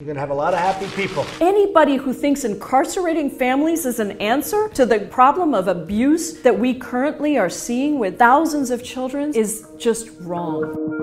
You're going to have a lot of happy people. Anybody who thinks incarcerating families is an answer to the problem of abuse that we currently are seeing with thousands of children is just wrong.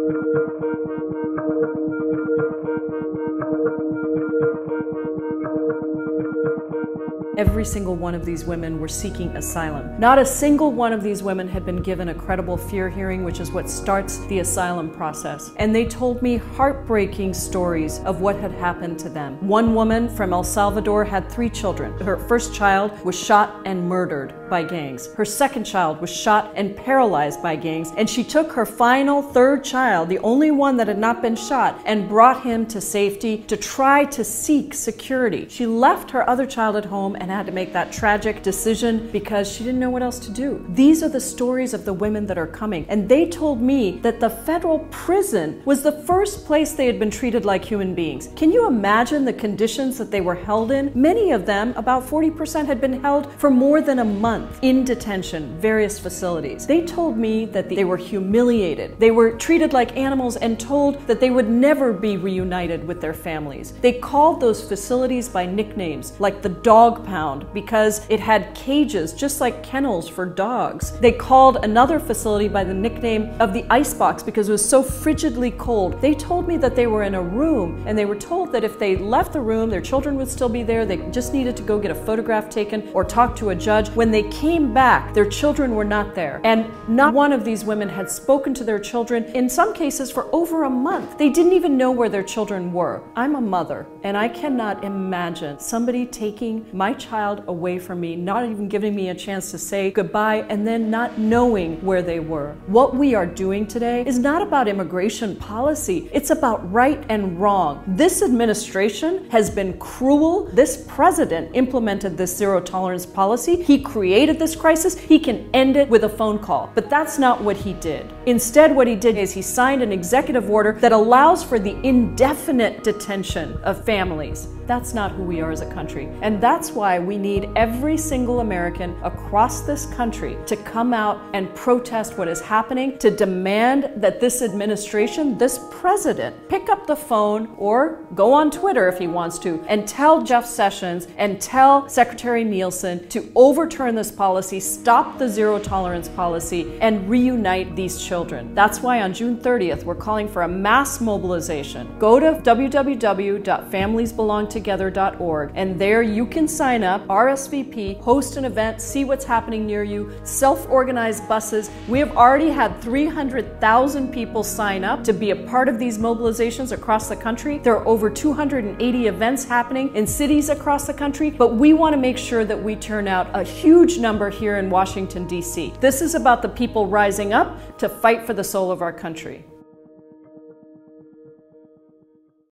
Every single one of these women were seeking asylum. Not a single one of these women had been given a credible fear hearing, which is what starts the asylum process. And they told me heartbreaking stories of what had happened to them. One woman from El Salvador had 3 children. Her first child was shot and murdered by gangs. Her second child was shot and paralyzed by gangs. And she took her final 3rd child, the only one that had not been shot, and brought him to safety to try to seek security. She left her other child at home and had to make that tragic decision because she didn't know what else to do. These are the stories of the women that are coming. And they told me that the federal prison was the first place they had been treated like human beings. Can you imagine the conditions that they were held in? Many of them, about 40%, had been held for more than a month in detention, various facilities. They told me that they were humiliated. They were treated like animals and told that they would never be reunited with their families. They called those facilities by nicknames like the dog pound because it had cages just like kennels for dogs. They called another facility by the nickname of the icebox because it was so frigidly cold. They told me that they were in a room and they were told that if they left the room, their children would still be there. They just needed to go get a photograph taken or talk to a judge. When they came back, their children were not there. And not one of these women had spoken to their children, in some cases for over a month. They didn't even know where their children were. I'm a mother and I cannot imagine somebody taking my child away from me, not even giving me a chance to say goodbye, and then not knowing where they were. What we are doing today is not about immigration policy. It's about right and wrong. This administration has been cruel. This president implemented this zero tolerance policy. He created this crisis. He can end it with a phone call. But that's not what he did. Instead, what he did is he signed an executive order that allows for the indefinite detention of families. That's not who we are as a country. And that's why we need every single American across this country to come out and protest what is happening, to demand that this administration, this president, pick up the phone or go on Twitter if he wants to and tell Jeff Sessions and tell Secretary Nielsen to overturn this policy, stop the zero tolerance policy, and reunite these children. That's why on June 30th, we're calling for a mass mobilization. Go to www.familiesbelongtogether.org and there you can sign up, RSVP, host an event, see what's happening near you, self-organized buses. We have already had 300,000 people sign up to be a part of these mobilizations across the country. There are over 280 events happening in cities across the country, but we want to make sure that we turn out a huge number here in Washington, D.C. This is about the people rising up to fight for the soul of our country.